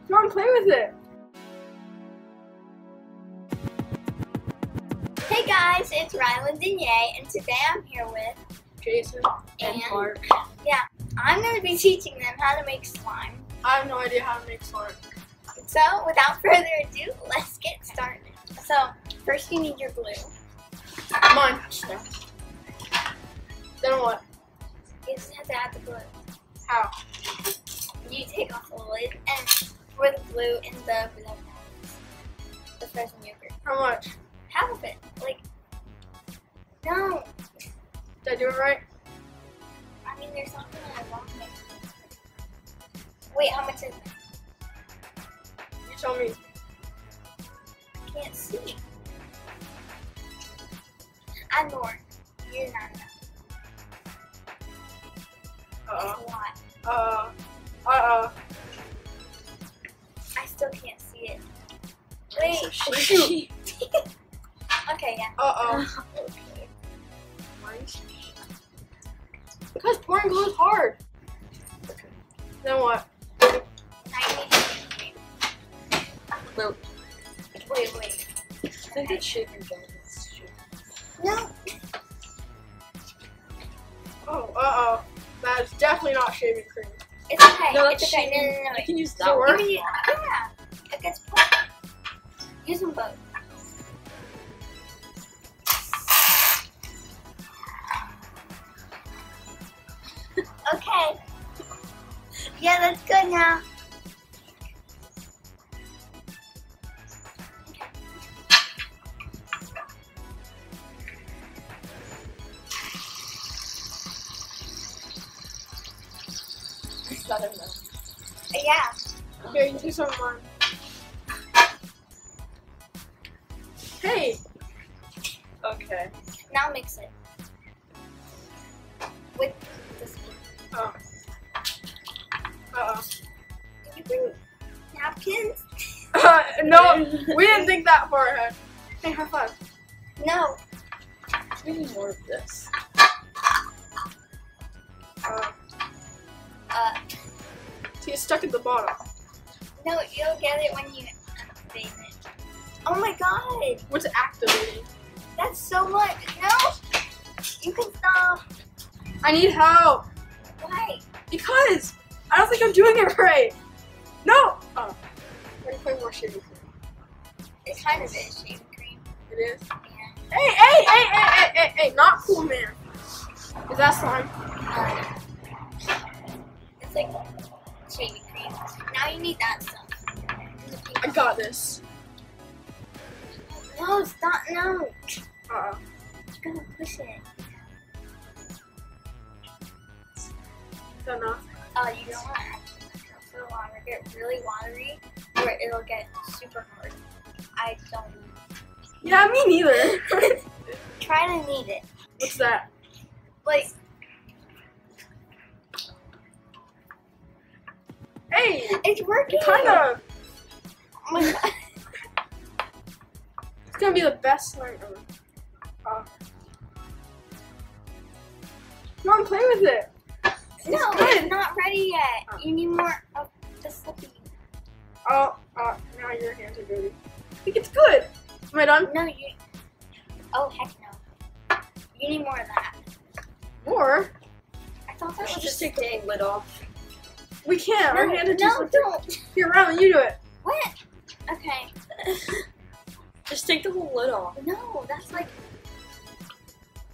Come on, play with it. Hey guys, it's Rilyn Dinyae, and today I'm here with Jason and Marc. Yeah, I'm going to be teaching them how to make slime. I have no idea how to make slime. So, without further ado, let's get started. So, first you need your glue. Mine. Then what? You just have to add the glue. How? You take off the lid and pour the glue in the frozen yogurt. How much? Half of it. Like, no. Did I do it right? I mean, there's nothing wrong with it. Wait, how much is it? You tell me. I can't see. Add more. You're not enough. That's a lot. I still can't see it. Wait. Shoot. Okay, yeah. Okay. Because pouring glue is hard. Okay. Then what? Now you need shaving cream. Wait. I think it's shaving gel. No. Oh, that is definitely not shaving cream. It's okay. No, it's okay. No. You can use Does that it one. work? Yeah. It gets poured. Use them both. Okay. Yeah, that's good now. Not enough. Yeah. Here, you do some of mine. Hey! Okay. Now mix it with the spoon. Can you bring napkins? No, we didn't think that far ahead. Hey, high five. No. We need more of this. See, it's stuck at the bottom. No, you'll get it when you activate it. Oh my god! What's activating? That's so much. No! You can stop. I need help. Why? Because I don't think I'm doing it right. No! Oh. Let me play more shaving cream. It kind of is shaving cream. It is? Yeah. Hey, not cool, man. Is that slime? It's like shaving cream. Now you need that stuff. I got this. No, stop. No. Uh-oh. You're gonna push it. Is that enough? Oh, you don't want to actually make it so long or get really watery or it'll get super hard. I don't know. Yeah, me neither. Try to knead it. What's that? Like, Hey! it's working. Kind of. Oh my god. It's gonna be the best slime ever. Come on, play with it. No, good. it's not ready yet. You need more of the slippy. Now your hands are dirty. I think it's good. Am I done? No, you. Oh, heck no. You need more of that. More? I thought I that should was just a take the stick. lid off. We can't. Our hands are too No, slippery. don't. Here, Rilyn, you do it. What? Okay. Just take the whole lid off. No, that's like.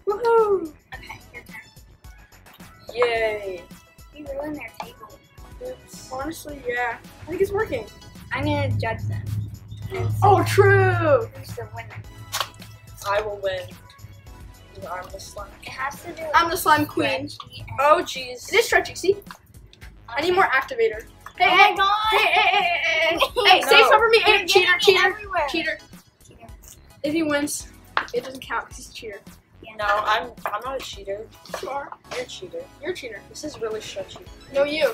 Woohoo! Okay, your turn. Yay. You ruined their table. Oops. Honestly, yeah. I think it's working. I'm gonna judge them. And see Oh, true! who's the winner. I will win. I'm the slime. It has to do. I'm the slime queen. Oh, jeez. It is stretchy, see? I need more activator. Hey, Oh hey, my god! hey, No. save some for me. You're Hey, cheater, getting it cheater, everywhere. cheater. If he wins, it doesn't count because he's a cheater. Yeah. No, I'm not a cheater. You are. You're a cheater. You're a cheater. This is really stretchy. No, you.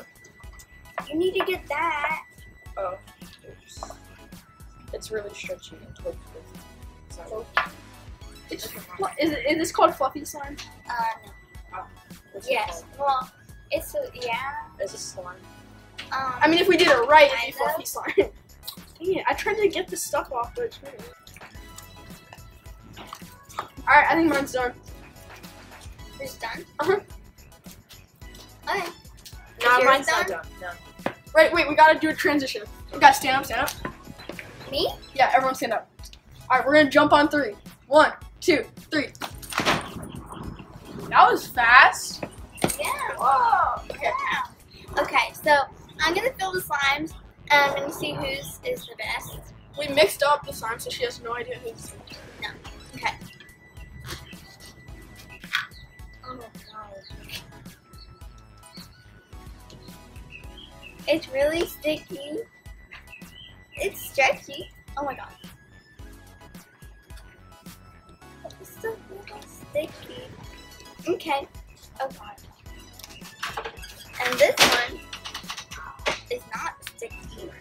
You need to get that. Oh. Oops. It's really stretchy and twisted. So, It's is this called fluffy slime? No. what's it Yes. called? Well, it's a, yeah. It's a slime. I mean, if we did it right, it'd be kind fluffy slime. Dang it, I tried to get the stuff off, but it's weird. Alright, I think mine's done. It's done? Uh-huh. Okay. No, Yours mine's done? not done. No. Right, wait, we gotta do a transition. You guys stand up, stand up. Me? Yeah, everyone stand up. Alright, we're gonna jump on 3. 1, 2, 3. That was fast. Yeah. Whoa. Okay. Yeah. Okay, so I'm gonna fill the slimes and I'm gonna see whose is the best. We mixed up the slime, so she has no idea who's. No. Okay. Oh no. It's really sticky. It's stretchy. Oh my god. It's still a little sticky. Okay. Oh god. And this one is not sticky.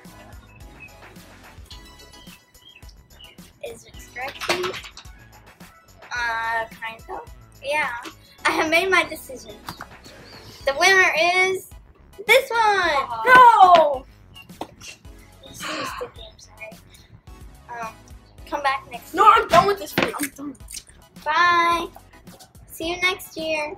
Is it stretchy? Kind of. Yeah. I have made my decision. The winner is this one! No! It's so sticky, I'm sorry. Come back next No, year. I'm done with this video. I'm done. Bye. See you next year.